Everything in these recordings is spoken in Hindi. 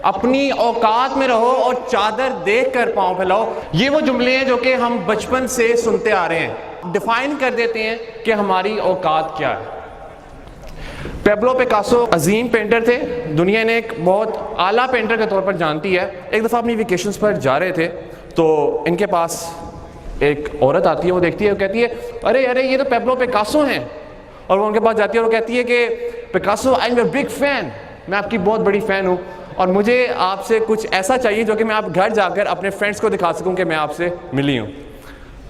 अपनी औकात में रहो और चादर देख कर पाँव फैलाओ। ये वो जुमले हैं जो कि हम बचपन से सुनते आ रहे हैं, डिफाइन कर देते हैं कि हमारी औकात क्या है। पेब्लो पिकासो अजीम पेंटर थे, दुनिया ने एक बहुत आला पेंटर के तौर पर जानती है। एक दफ़ा अपनी वेकेशंस पर जा रहे थे तो इनके पास एक औरत आती है, वो देखती है, वो कहती है अरे अरे ये तो पेब्लो पिकासो हैं। और वो उनके पास जाती है और वो कहती है कि Picasso I am your big fan, मैं आपकी बहुत बड़ी फ़ैन हूँ और मुझे आपसे कुछ ऐसा चाहिए जो कि मैं आप घर जाकर अपने फ्रेंड्स को दिखा सकूँ कि मैं आपसे मिली हूँ।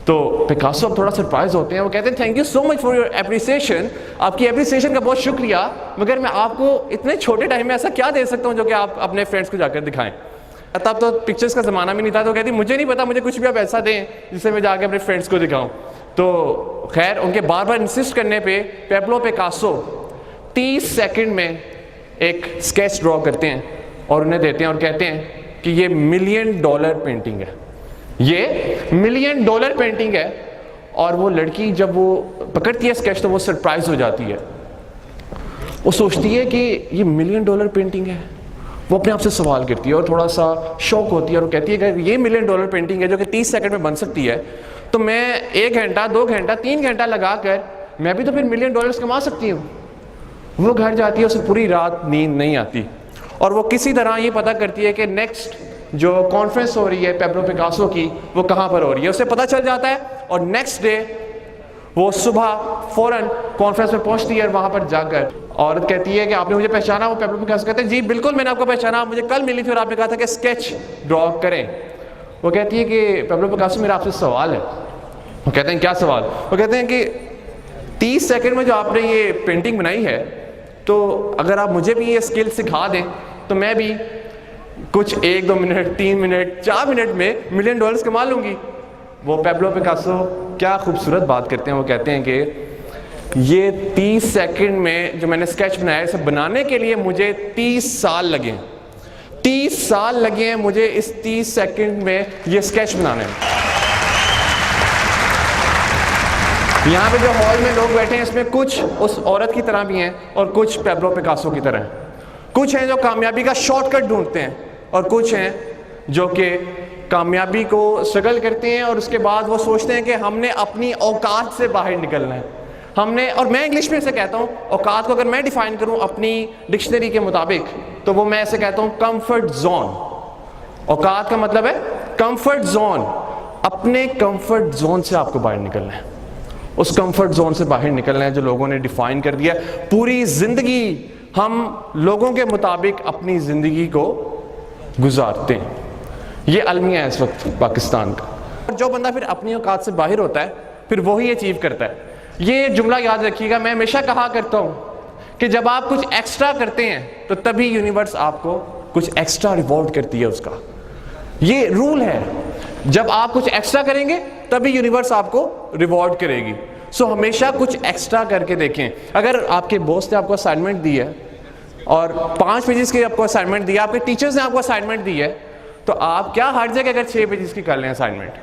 तो पिकासो अब थोड़ा सरप्राइज होते हैं, वो कहते हैं thank you so much for your appreciation, आपकी एप्रिसिएशन का बहुत शुक्रिया, मगर मैं आपको इतने छोटे टाइम में ऐसा क्या दे सकता हूँ जो कि आप अपने फ्रेंड्स को जाकर दिखाएं। तब तो पिक्चर्स का ज़माना भी नहीं था, तो कहती मुझे नहीं पता, मुझे कुछ भी आप ऐसा दें जिससे मैं जाकर अपने फ्रेंड्स को दिखाऊँ। तो खैर उनके बार बार इंसिस्ट करने पर पेब्लो पिकासो 30 सेकेंड में एक स्केच ड्रॉ करते हैं और उन्हें देते हैं और कहते हैं कि ये $1 मिलियन पेंटिंग है, ये $1 मिलियन पेंटिंग है। और वो लड़की जब वो पकड़ती है स्केच तो वो सरप्राइज हो जाती है, वो सोचती है कि ये $1 मिलियन पेंटिंग है। वो अपने आप से सवाल करती है और थोड़ा सा शौक होती है और वो कहती है कि ये $1 मिलियन पेंटिंग है जो कि 30 सेकंड में बन सकती है, तो मैं 1 घंटा 2 घंटा 3 घंटा लगा कर मैं भी तो फिर $1 मिलियन कमा सकती हूँ। वो घर जाती है, उसे पूरी रात नींद नहीं आती और वो किसी तरह ये पता करती है कि नेक्स्ट जो कॉन्फ्रेंस हो रही है पेब्लो पिकासो की वो कहाँ पर हो रही है। उसे पता चल जाता है और नेक्स्ट डे वो सुबह फ़ौरन कॉन्फ्रेंस में पहुंचती है और वहाँ पर जाकर औरत कहती है कि आपने मुझे पहचाना। वो पेब्लो पिकासो कहते हैं जी बिल्कुल मैंने आपको पहचाना, आप मुझे कल मिली थी और आपने कहा था कि स्केच ड्रॉ करें। वो कहती है कि पेब्लो पिकासो मेरा आपसे सवाल है। वो कहते हैं क्या सवाल? वो कहते हैं कि 30 सेकंड में जो आपने ये पेंटिंग बनाई है, तो अगर आप मुझे भी ये स्किल सिखा दें तो मैं भी कुछ 1-2 मिनट 3 मिनट 4 मिनट में $1 मिलियन कमा लूँगी। वो पेब्लो पिकासो क्या खूबसूरत बात करते हैं, वो कहते हैं कि ये 30 सेकंड में जो मैंने स्केच बनाया इसे बनाने के लिए मुझे 30 साल लगे, 30 साल लगे हैं मुझे इस 30 सेकंड में ये स्केच बनाने में। यहाँ पे जो हॉल में लोग बैठे हैं इसमें कुछ उस औरत की तरह भी हैं और कुछ पेब्लो पिकासो की तरह हैं। कुछ हैं जो कामयाबी का शॉर्टकट ढूंढते हैं और कुछ हैं जो कि कामयाबी को स्ट्रगल करते हैं और उसके बाद वो सोचते हैं कि हमने अपनी औकात से बाहर निकलना है। हमने, और मैं इंग्लिश में इसे कहता हूँ, औकात को अगर मैं डिफाइन करूँ अपनी डिक्शनरी के मुताबिक तो वो मैं ऐसे कहता हूँ कंफर्ट जोन। औकात का मतलब है कंफर्ट जोन। अपने कंफर्ट जोन से आपको बाहर निकलना है, उस कंफर्ट जोन से बाहर निकलना है जो लोगों ने डिफाइन कर दिया। पूरी जिंदगी हम लोगों के मुताबिक अपनी जिंदगी को गुजारते हैं, ये अलमिया है इस वक्त पाकिस्तान का। और जो बंदा फिर अपनी औकात से बाहर होता है फिर वही अचीव करता है। ये जुमला याद रखिएगा, मैं हमेशा कहा करता हूँ कि जब आप कुछ एक्स्ट्रा करते हैं तो तभी यूनिवर्स आपको कुछ एक्स्ट्रा रिवॉर्ड करती है उसका। ये रूल है, जब आप कुछ एक्स्ट्रा करेंगे तभी यूनिवर्स आपको रिवॉर्ड करेगी। सो हमेशा कुछ एक्स्ट्रा करके देखें। अगर आपके बॉस ने आपको असाइनमेंट दी है और 5 पेजेस की आपको असाइनमेंट दी है, आपके टीचर्स ने आपको असाइनमेंट दी है, तो आप क्या हर्ज है कि अगर 6 पेजेस की कर लें असाइनमेंट।